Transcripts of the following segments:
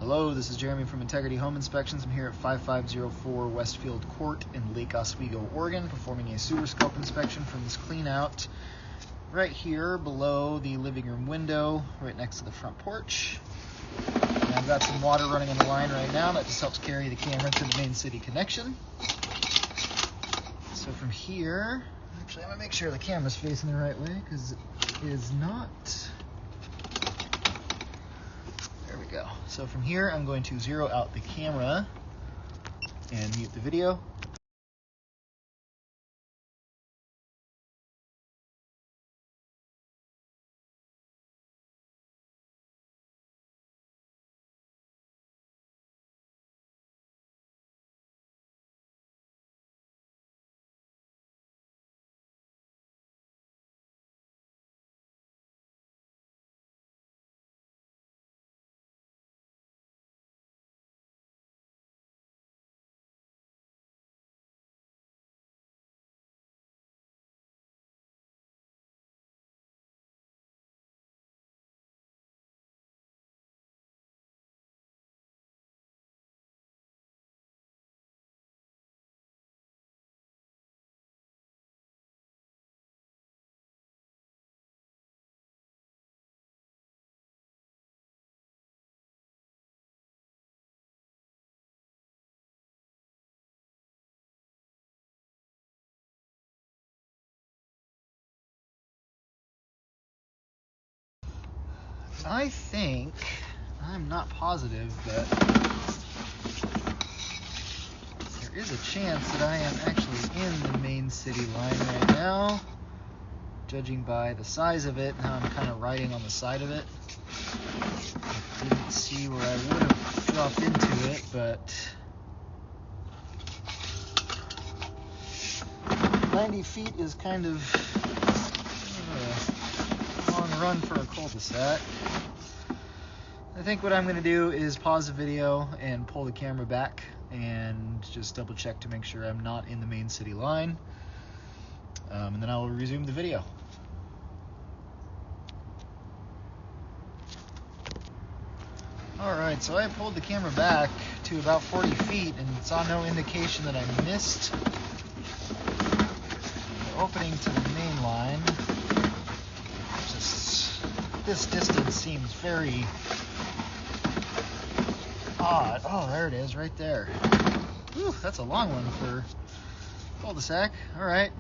Hello, this is Jeremy from Integrity Home Inspections. I'm here at 5504 Westfield Court in Lake Oswego, Oregon, performing a sewer scope inspection from this clean out right here below the living room window, right next to the front porch. And I've got some water running on the line right now. That just helps carry the camera to the main city connection. So from here, actually I'm going to make sure the camera's facing the right way because it is not. There we go. So from here, I'm going to zero out the camera and mute the video. I think, I'm not positive, but there is a chance that I am actually in the main city line right now, judging by the size of it and how I'm kind of riding on the side of it. I didn't see where I would have dropped into it, but 90 feet is kind of a long run for a cul-de-sac. I think what I'm going to do is pause the video and pull the camera back and just double check to make sure I'm not in the main city line, and then I will resume the video. Alright, so I pulled the camera back to about 40 feet and saw no indication that I missed the opening to the main line. Just this distance seems very odd. Oh, there it is, right there. Whew, that's a long one for cul-de-sac. Alright.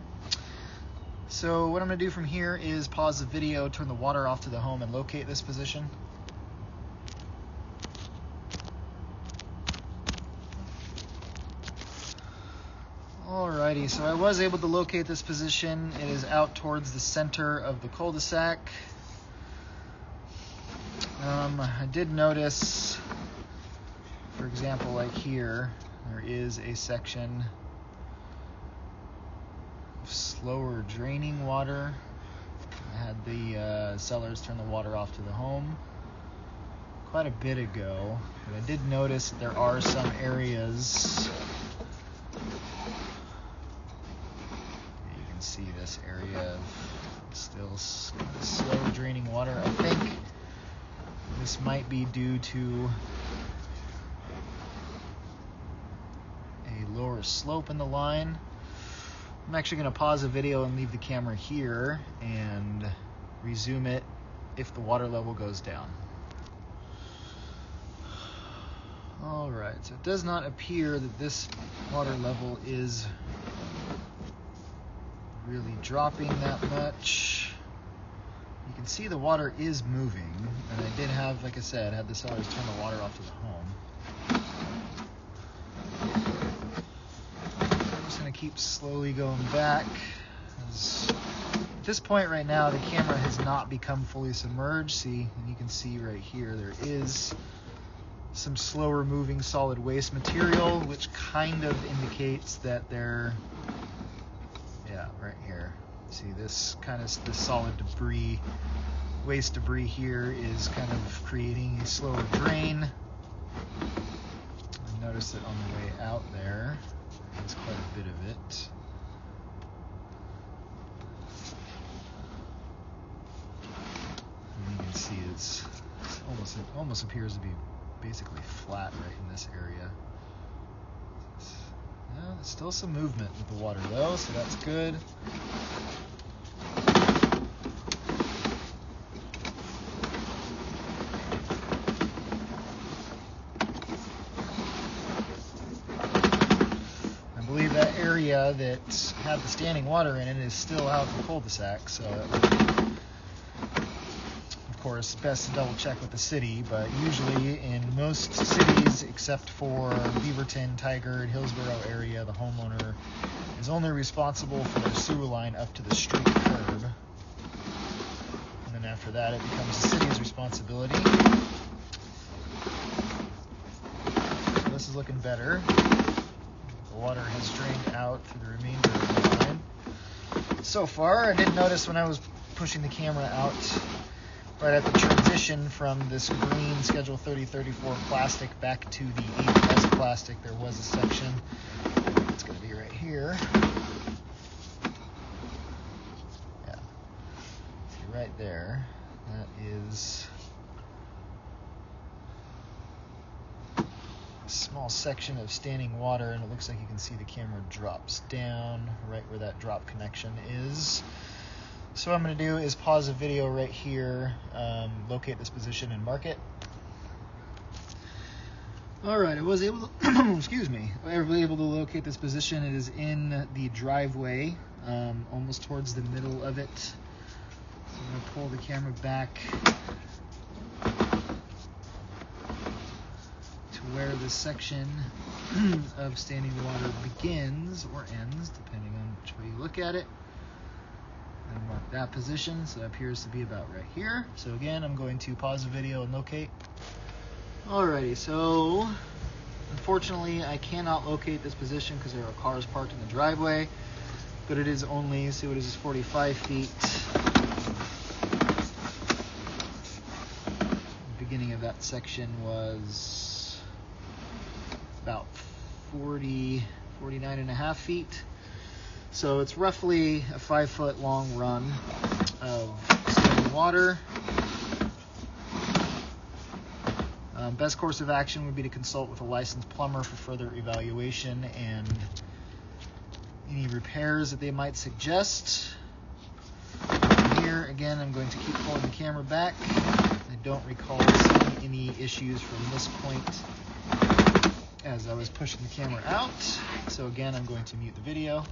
So what I'm going to do from here is pause the video, turn the water off to the home, and locate this position. Alrighty, so I was able to locate this position. It is out towards the center of the cul-de-sac. I did notice, for example, like here, there is a section of slower draining water. I had the sellers turn the water off to the home quite a bit ago, but I did notice that there are some areas. You can see this area of still slow draining water. I think this might be due to a lower slope in the line. I'm actually going to pause the video and leave the camera here and resume it if the water level goes down. Alright, so it does not appear that this water level is really dropping that much. You can see the water is moving, and I did have, like I said, had the sellers turn the water off to the home. I'm just going to keep slowly going back. At this point right now, the camera has not become fully submerged. See, and you can see right here, there is some slower moving solid waste material, which kind of indicates that they're, yeah, right here. See this kind of this solid debris, waste debris here is kind of creating a slower drain. I noticed that on the way out there, there's quite a bit of it. And you can see it almost appears to be basically flat right in this area. Well, there's still some movement with the water though, so that's good. I believe that area that had the standing water in it is still out in the cul-de-sac, so of course best to double check with the city, but usually in most cities except for Beaverton, Tigard, Hillsborough area, the homeowner is only responsible for their sewer line up to the street curb, and then after that it becomes the city's responsibility. So this is looking better. The water has drained out through the remainder of the line. So far, I didn't notice when I was pushing the camera out right at the transition from this green Schedule 3034 plastic back to the ABS plastic, there was a section. It's going to be right here. Yeah. See right there. That is a small section of standing water, and it looks like you can see the camera drops down right where that drop connection is. So what I'm going to do is pause the video right here, locate this position and mark it. Alright, I was able to, excuse me, I was able to locate this position. It is in the driveway, almost towards the middle of it. So I'm going to pull the camera back to where this section of standing water begins or ends, depending on which way you look at it. And mark that position, so that appears to be about right here. So again, I'm going to pause the video and locate. Alrighty, so unfortunately I cannot locate this position because there are cars parked in the driveway, but it is only, see what is this, 45 feet. The beginning of that section was about 49 and a half feet. So it's roughly a 5-foot long run of standing water. Best course of action would be to consult with a licensed plumber for further evaluation and any repairs that they might suggest. Here, again, I'm going to keep pulling the camera back. I don't recall seeing any issues from this point as I was pushing the camera out. So again, I'm going to mute the video.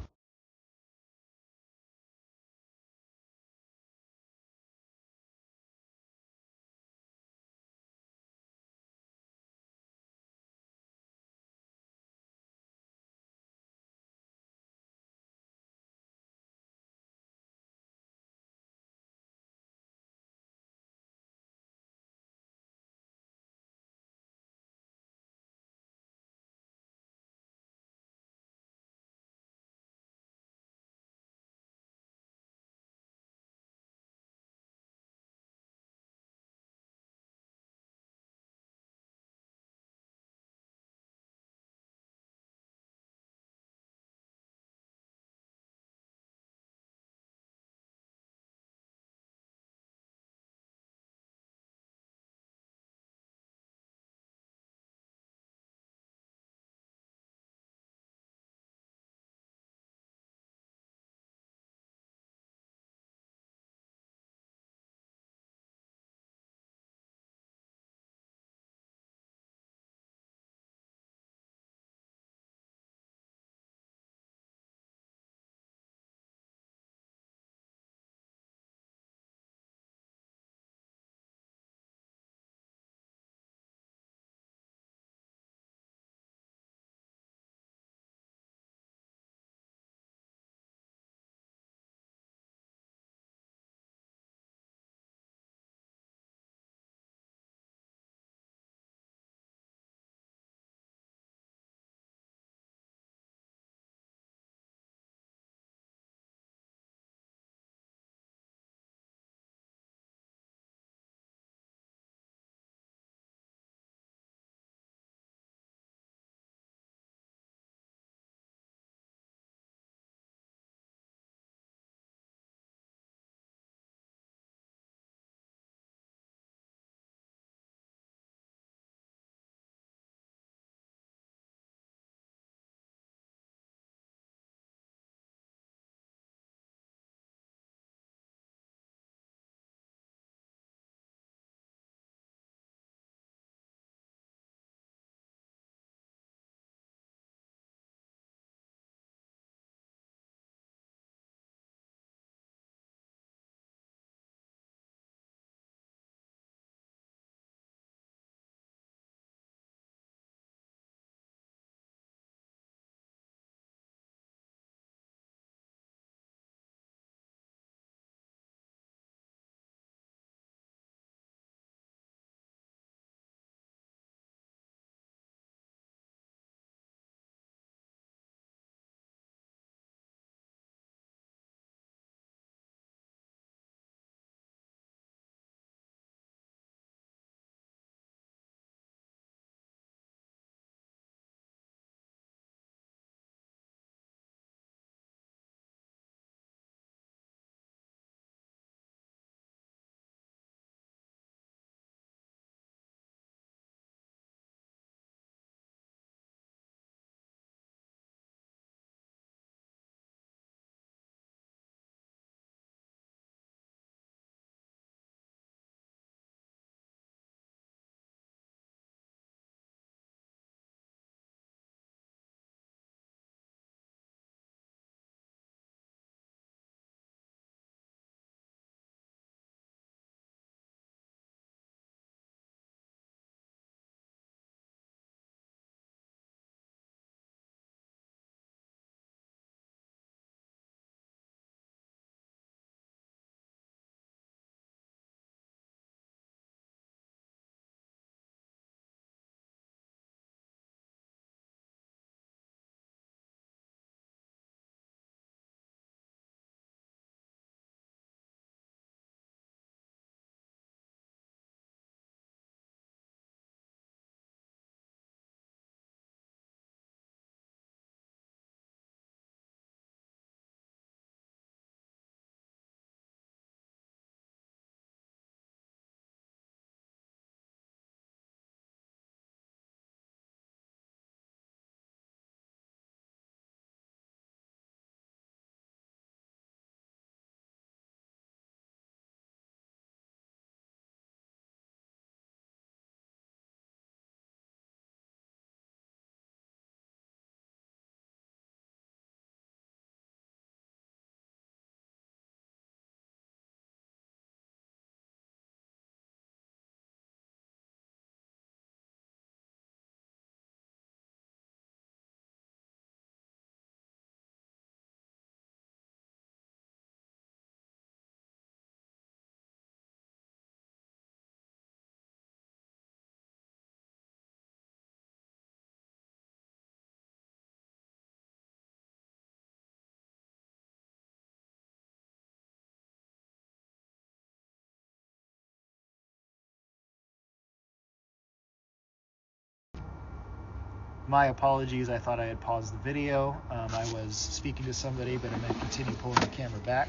My apologies, I thought I had paused the video. I was speaking to somebody, but I'm going to continue pulling the camera back.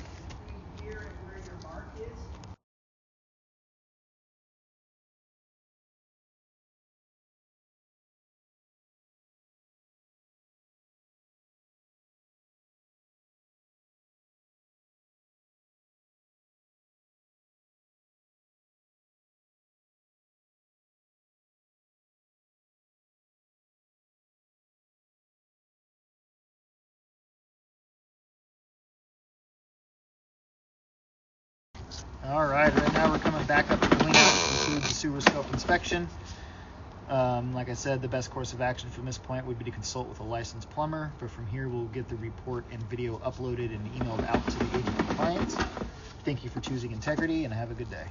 All right now we're coming back up to clean out, which includes the sewer scope inspection. Like I said, the best course of action from this point would be to consult with a licensed plumber, but from here we'll get the report and video uploaded and emailed out to the agent of compliance. Thank you for choosing integrity, and have a good day.